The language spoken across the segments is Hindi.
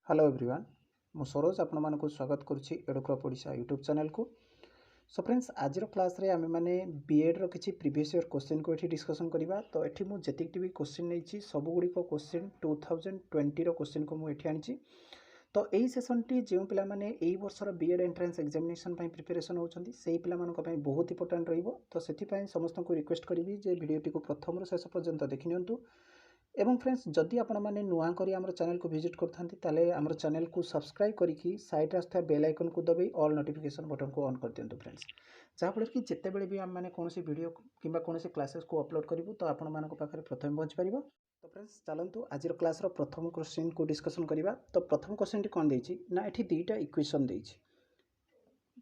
हेलो एवरीवन मु सरोज आपण मानक स्वागत करुच्ची एडुक्रॉप ओडिशा यूट्यूब चैनल को। सो फ्रेंड्स आज क्लास रे आमे माने बीएड रो किछि प्रीवियस ईयर क्वेश्चन को एठी डिस्कशन करबा। तो एठी मु जतिक भी क्वेश्चन नैछि सब गुडी को क्वेश्चन 2020 रो क्वेश्चन को मु एठी आनिछि। तो एही सेशन टी जे पिला माने एही वर्षर बीएड एंट्रेंस एग्जामिनेशन पई प्रिपरेशन होचंदी सेही पिला मानक पई बहुत इंपोर्टेंट रहइबो। तो सेति पई समस्त को रिक्वेस्ट करबी जे वीडियो टी को प्रथम रो शेष पर्यंत देखि नियंतु। एवं फ्रेंड्स जदि आपण मैंने नुआ करी आमर चैनल को विजिट करथांती ताले आमर चैनल को सब्सक्राइब करिकी साइड आस्था बेल आइकन को दबाई ऑल नोटिफिकेशन बटन को ऑन कर दियंतु फ्रेंड्स। जहाँफल कि जिते बेले भी आम मैंने कौन वीडियो किंबा कौन क्लासेस को अपलोड करूँ तो आपण मानक पाखे प्रथम पहुँच पार। तो फ्रेंड्स चलतु आज क्लास प्रथम क्वेश्चन को डिस्कशन करवा। तो प्रथम क्वेश्चन टी कौन देछि ना एठी दुईटा इक्वेशन देछि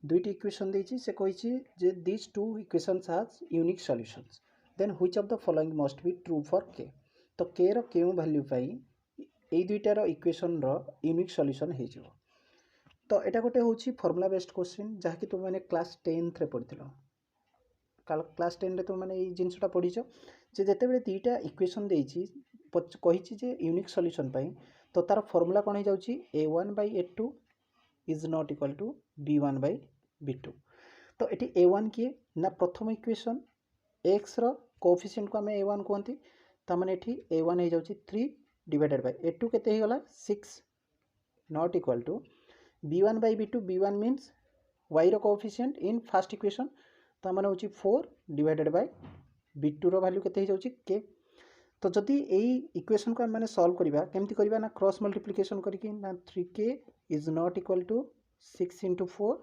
दुईटी इक्वेशन देछि से कहिछि जे this two equations has unique solutions then which of the following must be true for k. तो के रो केउ वैल्यू पाई एई दुईटार इक्वेशन रो यूनिक सॉल्यूशन हे जिवो। तो एटा गोटे होछि फार्मूला बेस्ड क्वेश्चन जहाँ कि तुम मैंने क्लास 10 रे पढ़िथिलो। क्लास 10 रे तुम मैंने एई जिंसटा पढ़िछो जे जते बेले दुईटा इक्वेशन देछि कहिछि जे यूनिक सॉल्यूशन पाई तो तार फार्मूला कोन हे जाउछि a1/a2 is not equal to b1/b2। तो एटी a1 किए ना प्रथम इक्वेशन x रो कोएफिशिएंट को हमें a1 कहंती तामाने एठी a1 हो जाउछि 3 डिवाइडेड बाय a2 केते हे गला 6 not equal to b1/b2 b1 means y रो कोएफिशिएंट इन फर्स्ट इक्वेशन तामाने होछि 4 divided by b2 row value केते हे जाउछि k। तो जदि एई इक्वेशन को हम माने सॉल्व करबा केमति करबा ना क्रॉस मल्टीप्लिकेशन करके ना 3k is not equal to 6 into 4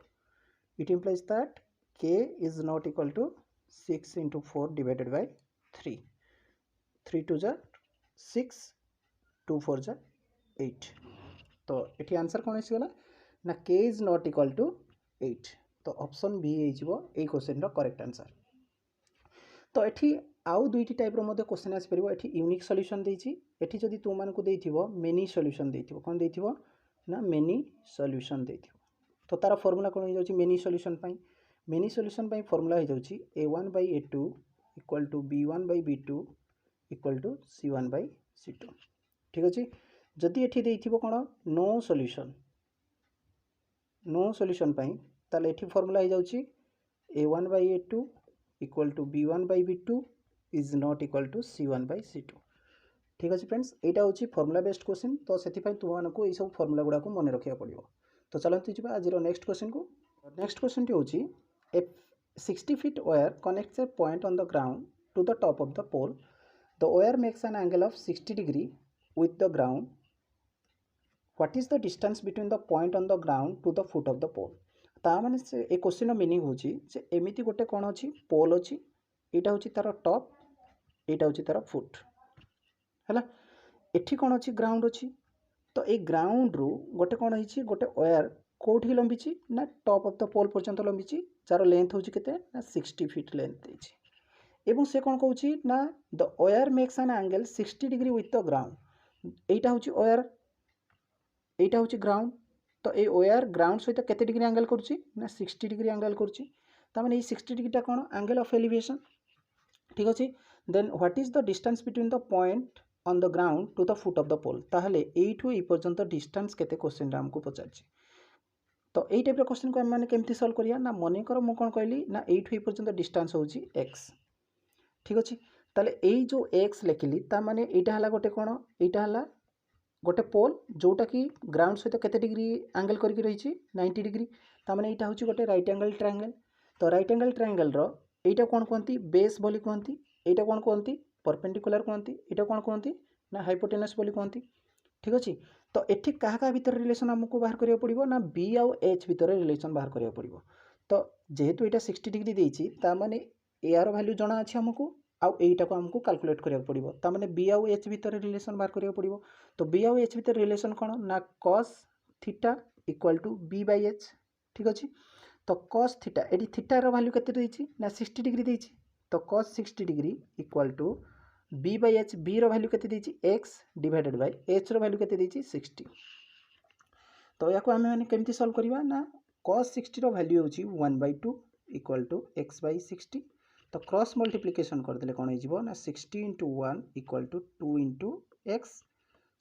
it implies that k is not equal to 6 into 4 divided by 3 3 2 जा 6 2 4 जा 8। तो एठी आंसर कोन आसी गला ना k is not equal to 8। तो ऑप्शन बी हे जिवो ए क्वेश्चन रो करेक्ट आंसर। तो एठी आउ दुईटी टाइप रो मध्ये क्वेश्चन आसी परिबो। एठी यूनिक सॉल्यूशन देछि एठी जदि तुम मानको देथिबो मेनी सॉल्यूशन देथिबो कोन देथिबो ना मेनी सॉल्यूशन देथिबो। तो तार फार्मूला कोन हो जाउछि मेनी सॉल्यूशन पई मेनी सॉल्यूशन पई फार्मूला हो जाउछि a1/a2 equal to b1/b2 equal to c1/c2। ठीक अछि जदि एठी देथिबो कोन नो सॉल्यूशन पई ताले एठी फार्मूला हो जाउछि a1/a2 equal to b1/b2 is not equal to c1/c2। ठीक अछि फ्रेंड्स एटा होछि फार्मूला बेस्ड क्वेश्चन। तो सेति पई तुम मानको ए सब फार्मूला गुडा को मने रखिया पड़िबो। तो चलते जी आज नेक्स्ट क्वेश्चन को। नेक्स्ट क्वेश्चन टी होछि a 60 feet wire connects a point on the ground to the top of the pole the wire makes an angle of 60 degree with the ground what is the distance between the point on the ground to the foot of the pole. ता माने से ए क्वेश्चन रो मीनिंग होछि जे एमिति गोटे कोन अछि पोल अछि एटा होछि तार टॉप एटा होछि तार फुट हैला एठी कोन अछि ग्राउंड अछि। तो ये ग्राउंड रु गोटे कौन होइछि गोटे वायर कोठी लंबिछि ना टॉप ऑफ द पोल पर्यंत लंबिछि जार लेंथ होछि केते ना 60 फीट लेंथ देछि एवं से कोन कहउछि ना the wire makes an angle 60 degree with the ground एटा होछि वायर एटा होछि ग्राउंड। तो ए वायर ग्राउंड सहित केते डिग्री एंगल करछि ना 60 डिग्री एंगल करछि त माने ए 60 डिग्री टा कोन एंगल ऑफ एलिवेशन। ठीक अछि then what is the distance between the point on the ground to the foot of the pole ताहले एठू ए पर्यंत डिस्टेंस केते क्वेश्चन रा हमको पचारछि। तो एई टाइप रो क्वेश्चन को हम माने केमति सॉल्व करिया ना मने करो मु कोन कहली ना एठू ए पर्यंत डिस्टेंस होछि x। ठीक अछि ताले एई जो x लेखिली ता माने एटा हला गोटे कोन एटा हला गोटे पोल जोटा कि ग्राउंड सहित केते डिग्री एंगल करके रहिछि 90 डिग्री ता माने एटा होछि गोटे राइट एंगल ट्रायंगल। तो राइट एंगल ट्रायंगल रो एटा कोन कहंती बेस बोली कहंती एटा कोन कहंती परपेंडिकुलर कहंती एटा कोन कहंती ना हाइपोटेनस बोली कहंती। ठीक अछि तो एठी काहा का भीतर रिलेशन हमको बाहर करिया पड़िबो ना b आउ h भीतर रिलेशन बाहर करिया पड़िबो। तो जेहेतु एटा 60 डिग्री देछि ता माने a आर वैल्यू जणा अछि हमको आउ एटा को हमको कैलकुलेट करिया पड़िबो ता माने b आउ h भीतर रिलेशन बाहर करिया पड़िबो। तो b आउ h भीतर रिलेशन कोन ना cos theta equal to b/h। ठीक अछि तो cos थीटा एडी थीटा रो वैल्यू केते देछि ना 60 डिग्री देछि तो cos 60 degree equal to b/h b रो वैल्यू केते देछि x डिवाइडेड बाय h रो वैल्यू केते देछि 60। तो याको हमें माने केमति सॉल्व करबा ना cos 60 रो वैल्यू होछि 1/2 इक्वल टू x/60। तो क्रॉस मल्टीप्लिकेशन कर देले कोन हो जिवो ना 60 * 1 equal to 2 * x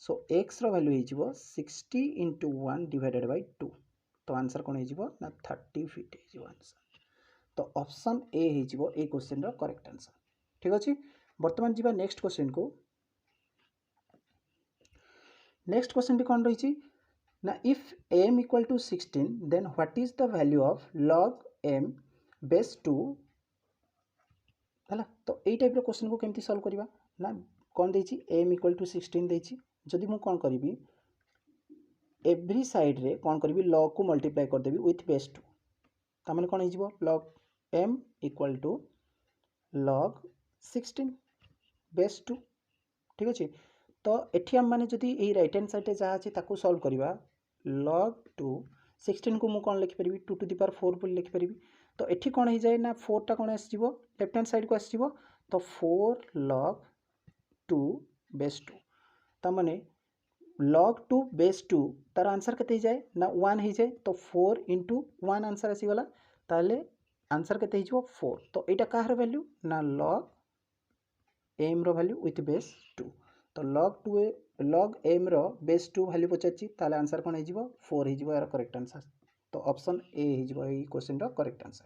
so x value हो 60 इंटू 1 डिवाइडेड बाय 2 तो आंसर कौन हो ना 30 फीट हो आंसर। तो ऑप्शन ए हो ए क्वेश्चन करेक्ट आंसर। ठीक अच्छे बर्तमान जी नेक्स्ट क्वेश्चन को। नेक्स्ट क्वेश्चन टी कौन रही ना if m equal to 16 then what is the value of log m base 2 है। तो यही टाइप क्वेश्चन को केमती सॉल्व करवा ना कौन देछि m इक्वल टू 16 देछि जदि मु कौन करी एवरी साइड रे कौन करी log को मल्टीप्लाई कर देबी विथ बेस 2 तामाने कौन हो log m equal to log 16 base 2। ठीक अच्छे तो एठी हम माने जदि यही राइट हैंड साइड जहाँ अच्छे ताकू सॉल्व करवा log 2 16 को मु कौन लिखिपारि 2 टू द पावर 4 बोली लिखिपारि। तो एठी कौन हो जाए ना 4 टा कौन आसजिवो लेफ्ट हैंड साइड को आसजिवो तो 4 log 2 बेस 2 तामाने log 2 बेस 2 तार आंसर केते जाए ना 1 हो जाए तो 4 इंटू 1 आंसर आसीगला ताले आंसर केते हो 4। तो एटा कहार वैल्यू ना log m रो वैल्यू विथ बेस 2 तो log m रो बेस 2 वैल्यू पचारछि ताले आंसर कोन हो 4 हो यार करेक्ट आंसर। तो ऑप्शन ए हो ए क्वेश्चन रो करेक्ट आंसर।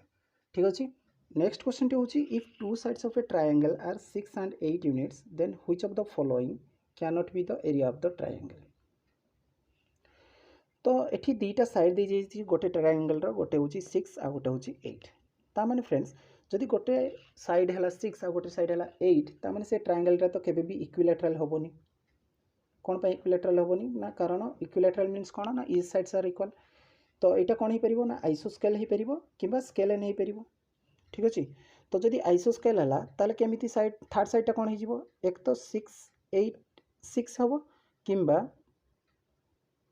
ठीक अछि नेक्स्ट क्वेश्चन टी होछि if two sides of a triangle are 6 and 8 units then which of the following can not be the area of the triangle. तो एठी दुईटा साइड दे जाइछि गोटे ट्रायंगल रो गोटे होछि 6 आ गोटे होछि 8 ता माने फ्रेंड्स जदि गोटे साइड है 6 आ गोटे साइड है 8 ता माने से ट्रायंगल रा तो केबे भी इक्विलैटरल होबोनी। कौन पे इक्विलैटरल होबोनी ना कारण इक्विलैटरल मीन्स कौन ना इच साइड्स आर इक्वल। तो यहाँ कौन हो पार ना आइसोस्केल हो पार कि स्केल नहीं पार। ठीक अच्छे तो जदि आइसोस्केल है ताले केमिति साइड थर्ड साइडटा कौन हो एक तो 6 8 6 हम कि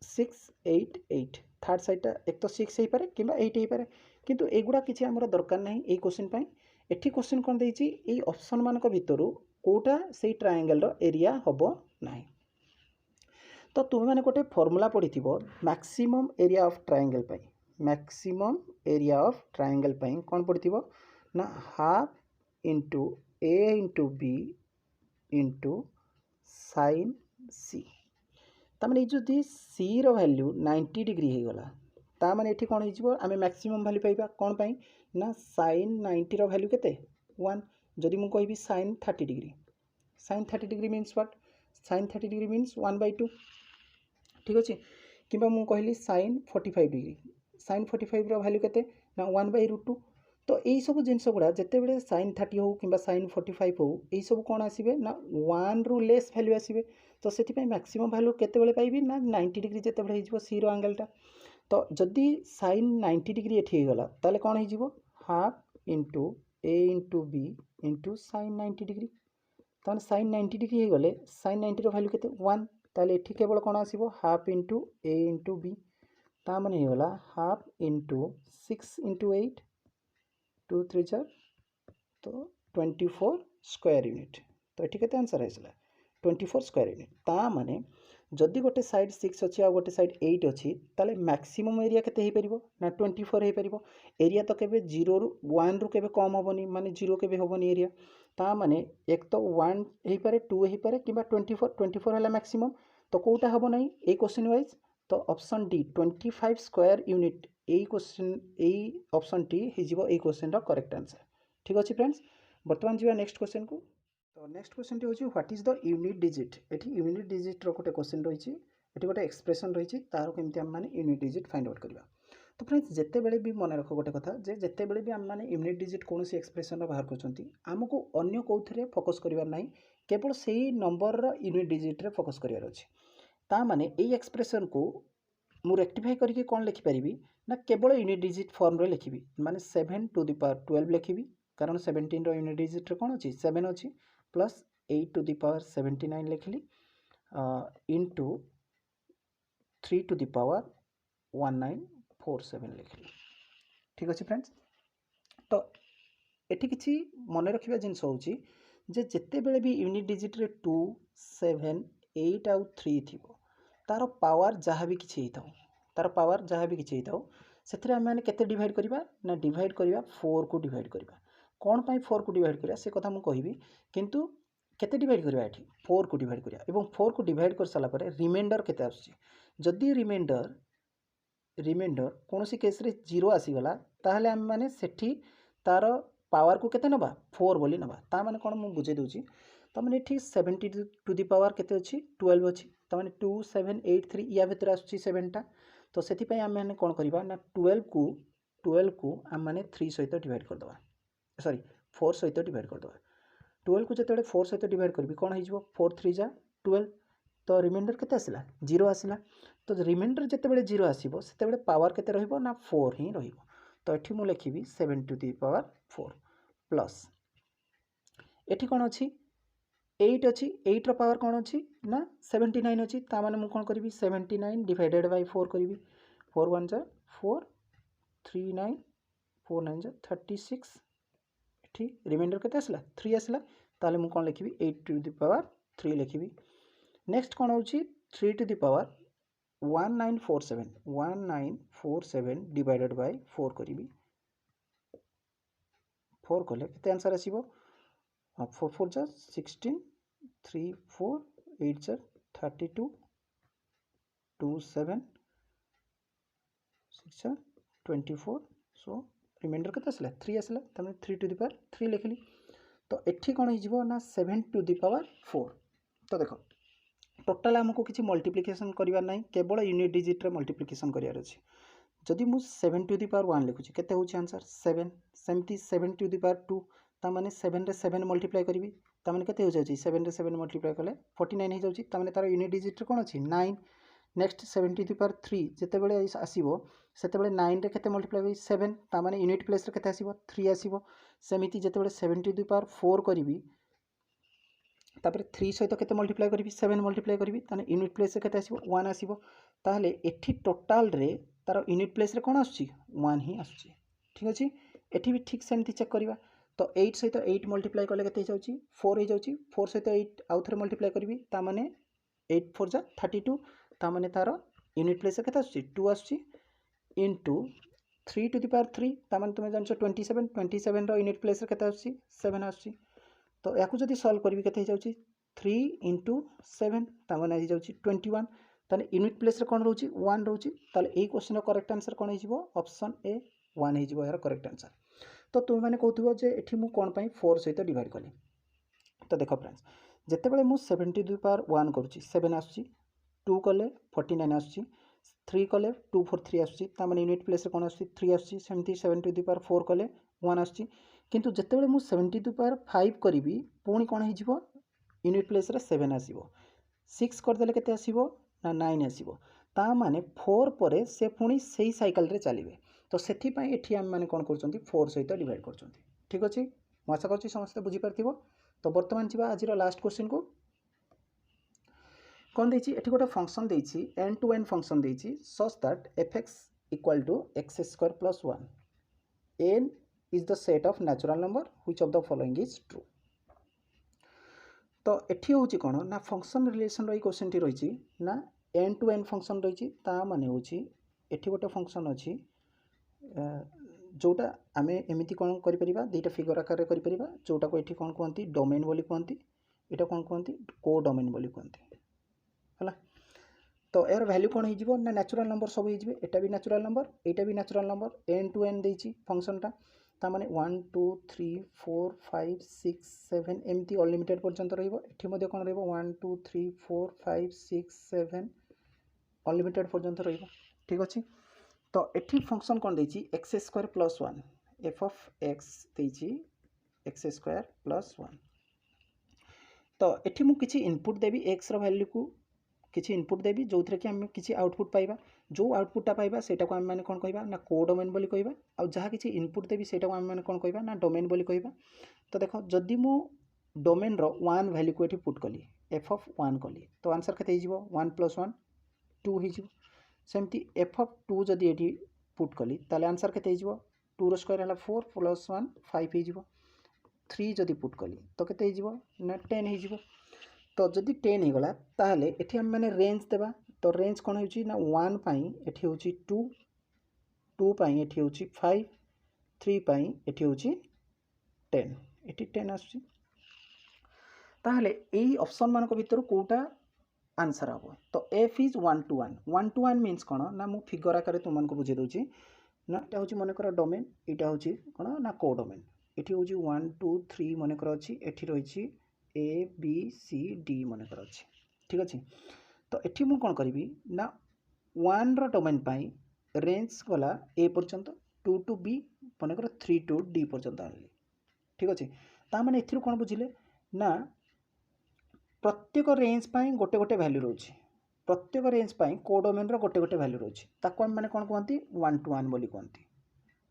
6 8 8 थर्ड साइडटा एक तो 6 हो पारे कि 8 हो पारे किंतु एगुड़ा किसी आमर दरकार ना ये क्वेश्चन पाई। एठी क्वेश्चन कौन देछि ये ऑप्शन मानक भितरु कोटा से ट्रायंगल रो एरिया हबो नाही। तो तुम मैंने गोटे फॉर्मूला पढ़ी मैक्सिमम एरिया ऑफ ट्रायंगल पाई मैक्सिमम एरिया ऑफ ट्रायंगल पाई कौन पढ़ी ना half into a into b into sine c तामाने जो दी सी रो वैल्यू 90 डिग्री हो गला तामाने एठी कौन हो आम मैक्सिमम वैल्यू पाइबा कौन पाई ना साइन 90 रो वैल्यू केते 1 जदि मु कहबी sine 30 degree means what sine 30 degree means 1/2। ठीक अच्छे कि कहली साइन 45 डिग्री साइन 45 रो वैल्यू केते ना 1/√2। तो यही सब जिनस गुड़ा जिते बड़े साइन 30 हो कि साइन 45 हो यही सब कौन आसबे ना 1 रु लेस वैल्यू आसबे। तो से मैक्सिमम वैल्यू केते पाइबी ना 90 डिग्री जिते बड़े हो सी रो एंगलटा। तो जदि साइन 90 डिग्री एठी गला ताले कौन हो half into a into b into sine 90 degree तो साइन 90 डिग्री हो गले साइन 90 रो वैल्यू केते 1 ताले एठी केवल कौन आसीबो half into a into B ता माने हो गला हाफ इंटू 6 इंटू 8 2 3 4 तो 24 स्क्वायर यूनिट। तो ये केते आंसर आइसला 24 स्क्वायर यूनिट ता माने जदि गोटे साइड 6 अच्छी आ गोटे साइड 8 अच्छी ताले मैक्सिमम एरिया केते हे परिबो ना 24 हे परिबो। एरिया तो केबे 0 रु 1 रु केबे कम होबनी माने 0 केबे होबनी एरिया ता माने एक तो 1 हे पारे 2 हे पारे किबा 24 हला मैक्सिमम तो कोटा हबो नाही ए क्वेश्चन वाइज। तो ऑप्शन डी 25 स्क्वायर यूनिट ए क्वेश्चन ए ऑप्शन टी हिजिबो ए क्वेश्चन रो करेक्ट आंसर। ठीक अछि फ्रेंड्स वर्तमान जीवा नेक्स्ट क्वेश्चन को। तो नेक्स्ट क्वेश्चन टी होची what is the unit digit. एठी यूनिट डिजिट रो गोटे क्वेश्चन रहिछि एठी गोटे एक्सप्रेशन रहिछि तारो केमति हम माने यूनिट डिजिट फाइंड आउट करबा। तो फ्रेंड्स जेते बेले भी मन रखो गोटे कथा जे जेते बेले भी हम माने यूनिट डिजिट कोनोसी एक्सप्रेशन रो बाहर करछंती हमको अन्य कोथरे फोकस करबार नाही केवल सेही नंबर रो यूनिट डिजिट रे फोकस करबार अछि। ता माने एई एक्सप्रेशन को मु रेक्टिफाई करके कौन लिखिपारि ना केवल यूनिट डिजिट फॉर्म रे लिखिबी माने 7 टू द पावर 12 लिखिबी कारण 17 रो यूनिट डिजिट रे कौन अछि 7 अछि प्लस 8 टू द पावर 79 लिखली इनटू 3 टू द पावर 1947 लिखली। ठीक अछि फ्रेंड्स तो एठी किछि मन रखिबा जिंस होउची जे जेते बेले भी यूनिट डिजिट रे 2 7 8 आउ 3 थिबो तार पावर जहाँ भी किछि हिताउ तार पावर जहाँ भी किछि हिताउ सेथिरे हम माने केते डिवाइड करिबा ना डिवाइड करिबा 4 को डिवाइड करिबा। कोन पई 4 को डिवाइड करिबा से कथा मु कहिबी किंतु केते डिवाइड करबा एठी 4 को डिवाइड करिया एवं 4 को डिवाइड कर साला परे रिमाइंडर केते आछी जदि रिमाइंडर कोनोसी केस रे 0 आसी गला ताहले हम माने सेठी तार पावर को केते नबा 4 बोली नबा ता माने कोन मु बुझे दोची त माने एठी 70 टू द पावर केते अछि 12 अछि त माने 2783 या भितर आछी 7 टा तो सेति पय हम माने कोन करबा ना 12 को हम माने 3 सहित डिवाइड कर दबा सॉरी 4 सहित डिवाइड कर दबा 12 को जते 4 सहित डिवाइड करबी कोन हे जिवो 4 3 जा 12 तो रिमाइंडर केते आसिला 0 आसिला तो रिमाइंडर जते बेले 0 आसीबो सेते बेले पावर केते रहिबो ना 4 ही रहिबो तो एठी मु लिखिबी 7 टू द पावर 4 प्लस एठी कोन अछि 8 अछि 8 रो पावर कोन अछि ना 79 अछि ता माने मु कोन करबी 79 डिवाइडेड बाय 4 करबी 4 1 जा 4 3 9 4 9 जा 36 एठी रिमाइंडर केते आसला 3 आसला ताले मु कोन लिखिबी 8 टू द पावर 3 लिखिबी नेक्स्ट कोन होची 3 to the power 1947 divided by 4 करिबी 4 कले केते आंसर आसीबो 4 4 जा 16 3 4 8 जा 32 2 7 6 जा 24 सो रिमाइंडर केते आसला 3 आसला तमे 3 टू द पावर 3 लिखली तो एठी कोन हो जिवो ना 7 टू द पावर 4 तो देखो टोटाल हमको किसी मल्टीप्लिकेशन करिवार नाही केवल यूनिट डिजिट रे मल्टीप्लिकेशन करिवार अछि जदि मु 7 टू द पावर 1 लिखुची केते होची आंसर 7 सेमती 7 टू द पावर 2 ता माने 7 रे 7 मल्टीप्लाई करबी ता माने केते हो जाउची 7 रे 7 मल्टीप्लाई कले 49 हो जाउची ता माने तार यूनिट डिजिट रे कोन अछि 9 नेक्स्ट 7 टू द पावर 3 जेते बेले आसीबो सेते बेले 9 रे केते मल्टीप्लाई होई 7 ता माने यूनिट प्लेस रे केते आसीबो 3 आसीबो सेमिति जेते बेले 7 टू द पावर 4 करबी तापर 3 सहित केते मल्टीप्लाई करबी 7 मल्टीप्लाई करबी ताने यूनिट प्लेस रे केते आसीबो 1 आसीबो ताहले एठी टोटल रे तार यूनिट प्लेस रे कोन आछी 1 ही आछी ठीक अछि एठी भी ठीक सेमति चेक करबा तो 8 सहित 8 मल्टीप्लाई करले केते जाउची 4 हे जाउची 4 सहित 8 आउथरे मल्टीप्लाई करबी ता माने 8 4 जा 32 ता माने तार यूनिट प्लेस रे केते आछी 2 आछी इनटू 3 टू द पावर 3 ता माने तुमे जानछो 27 रो यूनिट प्लेस रे केते आछी 7 आछी तो याकू जदि सॉल्व करबी केते हे जाउची 3 into 7 ता माने हे जाउची 21 ताने यूनिट प्लेस रे कोन रहउची 1 रहउची ताले एई क्वेश्चन रो करेक्ट आंसर कोन हे जिवो ऑप्शन ए 1 हे जिवो यार करेक्ट आंसर तो तुम माने कहउथिबो जे एठी मु कोन पई 4 सहित डिवाइड कली तो देखो फ्रेंड्स जते बेले मु 70 टू द पावर 1 करूची 7 आछी 2 कले 49 आछी 3 कले 2 4 3 आछी ता माने यूनिट प्लेस रे कोन आछी 3 आछी सेमती 7 टू द पावर 4 कले 1 आछी किंतु जते बेले मु 70 टू द पावर 5 करिवि पुणी कोन हे जिवो यूनिट प्लेस रे 7 आसीबो 6 कर देले केते आसीबो ना 9 आसीबो ता माने 4 परे से पुणी सेही साइकिल रे चलीबे तो सेथि पई एठी हम माने कोन करचंती 4 सहित डिवाइड करचंती ठीक अछि म आशा करछि समस्त बुझी परथिबो तो वर्तमान जिबा आजिरो लास्ट क्वेश्चन को कोन देछि एठी गोटा फंक्शन देछि n to n फंक्शन देछि such that fx equal to x square plus 1 n is the set of natural number which of the following is true तो एठी होची कोन ना फंक्शन रिलेशन रही क्वेश्चन टी रहिची ना n to n फंक्शन रहिची ता माने होची एठी गोटे फंक्शन अछि जोटा आमे एमिति कोन करि परिबा दुईटा फिगर आकार रे करि परिबा जोटा को एठी कोन कहंती डोमेन बोली कहंती एटा कोन कहंती को डोमेन बोली कहंती हला तो यार वैल्यू कोन हे जिवो ना नेचुरल नंबर सब हे जिवे एटा भी नेचुरल नंबर एटा भी natural number n to n देछि फंक्शन टा ता माने 1 2 3 4 5 6 7 एमती अनलिमिटेड पर्यंत रहइबो एठी मध्ये कोन रहइबो 1 2 3 4 5 6 7 अनलिमिटेड पर्यंत रहइबो ठीक अछि तो एठी फंक्शन कोन देछि x square plus 1 f of x देछि x स्क्वायर प्लस 1 तो एठी मु किछि इनपुट देबी x रो वैल्यू को किछि इनपुट देबी जोथरे कि हम किछि आउटपुट पाइबा जो आउटपुट टा पाइबा सेटा को हम माने कोन कहबा ना को डोमेन बोली कहबा आ जहा किछि इनपुट देबी सेटा को हम माने कोन कहबा ना डोमेन बोली कहबा तो देखो जदी मु डोमेन रो 1 वैल्यू को एठी पुट कली f of 1 कली तो आंसर कते हिजिवो 1 + 1 2 हिजिवो सेमती f of 2 जदी एठी पुट कली ताले आंसर कते हिजिवो 2 रो स्क्वायर हला 4 + 1 5 हिजिवो 3 जदी पुट कली तो कते हिजिवो ना 10 हिजिवो तो जदी 10 हे गला ताहले एठी हम माने रेंज देबा तो रेंज कोन होची ना 1 पई एठी होची 2 2 पई एठी होची 5 3 पई एठी होची 10 एठी 10 आछी ताहले एई ऑप्शन मानक भितर कोटा आंसर हम तो F is 1 to 1 1 to 1 means कौन ना मु फिगर आकार तुमको बुझे दूची ना यहाँ हूँ मनकर डोमेन यहाँ हूँ कौन ना कोडोमेन ये हूँ 1 2 3 मनकर अच्छी एठी रही ए बी सी डी मनकर अच्छी ठीक अच्छे तो ये मुझे कौन करी ना 1 डोमेन पाई रेंज गला ए पर्यंत 2 टू बी मनकर 3 टू डी पर्यंत आनली ठीक अच्छे ताने ए कौन बुझिले ना प्रत्येक रेंज पाई गोटे गोटे वैल्यू रोचे प्रत्येक रेंज पाई कोडोमेन रो गोटे गोटे वैल्यू रोचे ताको हम माने कोन कहंती 1 to 1 बोली कहंती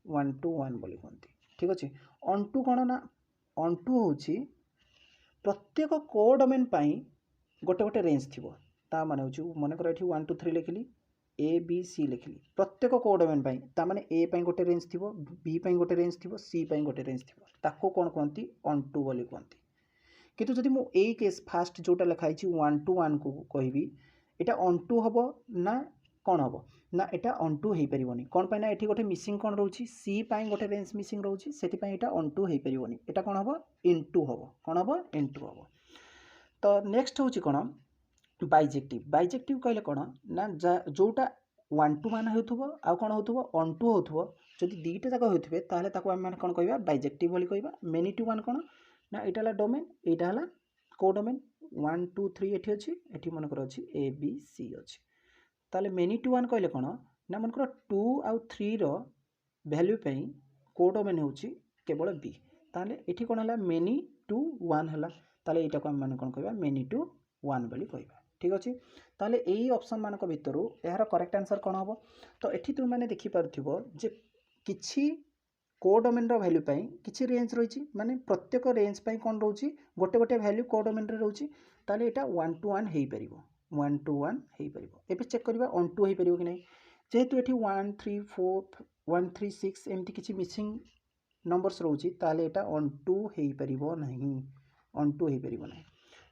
1 to 1 बोली कहंती ठीक अछि ऑन टू कोन ना ऑन टू होची प्रत्येक कोडोमेन पाई गोटे गोटे रेंज थिबो ता माने होची माने कर एठी 1 2 3 लिखली ए बी सी लिखली प्रत्येक कोडोमेन पाई ता माने ए पाई गोटे रेंज थिबो बी पाई गोटे रेंज थिबो सी पाई गोटे रेंज थिबो ताको कोन कहंती ऑन टू बोली कहंती किंतु जदि मु ए केस फास्ट जोटा लिखाई 1 to 1 को कहबी एटा ऑन टू हम ना कौन हम ना एटा ऑन टू हो पारनी कौन पाई ना एठी गोटे मिसिंग कौन रोची सी पाई गोटे रेंज मिसिंग रोची सेति पाई एटा ऑन टू हो पारनी एटा कौन हम इनटू हम कौन हम इनटू हम तो नेक्स्ट होची कौन बाइजेक्टिव कहले कौन ना जोटा 1 to 1 होथुबो आ कौन होथुबो ऑन टू होथुबो जदि दीटा जाक होथुबे ताले ताको हम माने कौन कहबा बाइजेक्टिव बोली कहबा मेनी टू 1 कौन ना यहाँ डोमेन यहाँ कोडोमेन 1 2 3 एठी अच्छी एठी मनकर अच्छी ए बी सी अच्छी ताले मेनी टू 1 कहले कौन ना मनकर 2 आउ 3 रो वैल्यू पे कोडोमेन होची केवल बी ताले एठी कौन है मेनी टू 1 है ताले एटा को हम माने कौन कहबा मेनी टू 1 बोली कहबा ठीक अच्छे ताले एई ऑप्शन मानक भितर यार करेक्ट आंसर कौन हम तो एठी तुम माने देखि पारथिबो जे किछि कोडोमेन रो वैल्यू पाई किछि रेंज रही माने प्रत्येक रेंज पाई कौन रोची गोटे गोटे वैल्यू कोडोमेन रे रोची ताले एटा 1 to 1 हेई परिबो 1 to 1 हेई परिबो एबे चेक करबा ऑन टू हेई परिबो कि नै जेहेतु एठी 1 3 4 1 3 6 एमती किछि मिसिंग नंबर्स रोची ताले एटा ऑन टू हेई परिबो नहीं ऑन टू हेई परिबो नहीं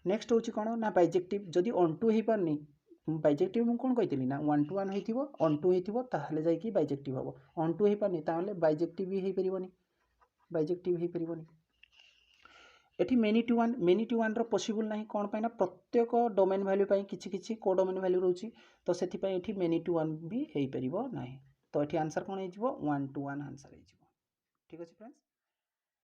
नेक्स्ट होची कोन ना बाइजेक्टिव जदि ऑन टू हेई परनी बाइजेक्टिव मु कोन कहितली ना 1 to 1 हेइथिबो ऑन टू हेइथिबो ताहले जाई कि बाइजेक्टिव हबो ऑन टू हेइ पानी ताहले बाइजेक्टिव भी हेइ परिबोनी बाइजेक्टिव हेइ परिबोनी एठी मेनी टू 1 रो पॉसिबल नाही कोन पाइना प्रत्येक डोमेन वैल्यू पाई किछि किछि कोडोमेन वैल्यू रोची तो सेथि पाई एठी मेनी टू 1 भी हेइ परिबो नाही तो एठी आंसर कोन हेइ जिवो 1 to 1 आंसर हेइ जिवो ठीक अछि फ्रेंड्स।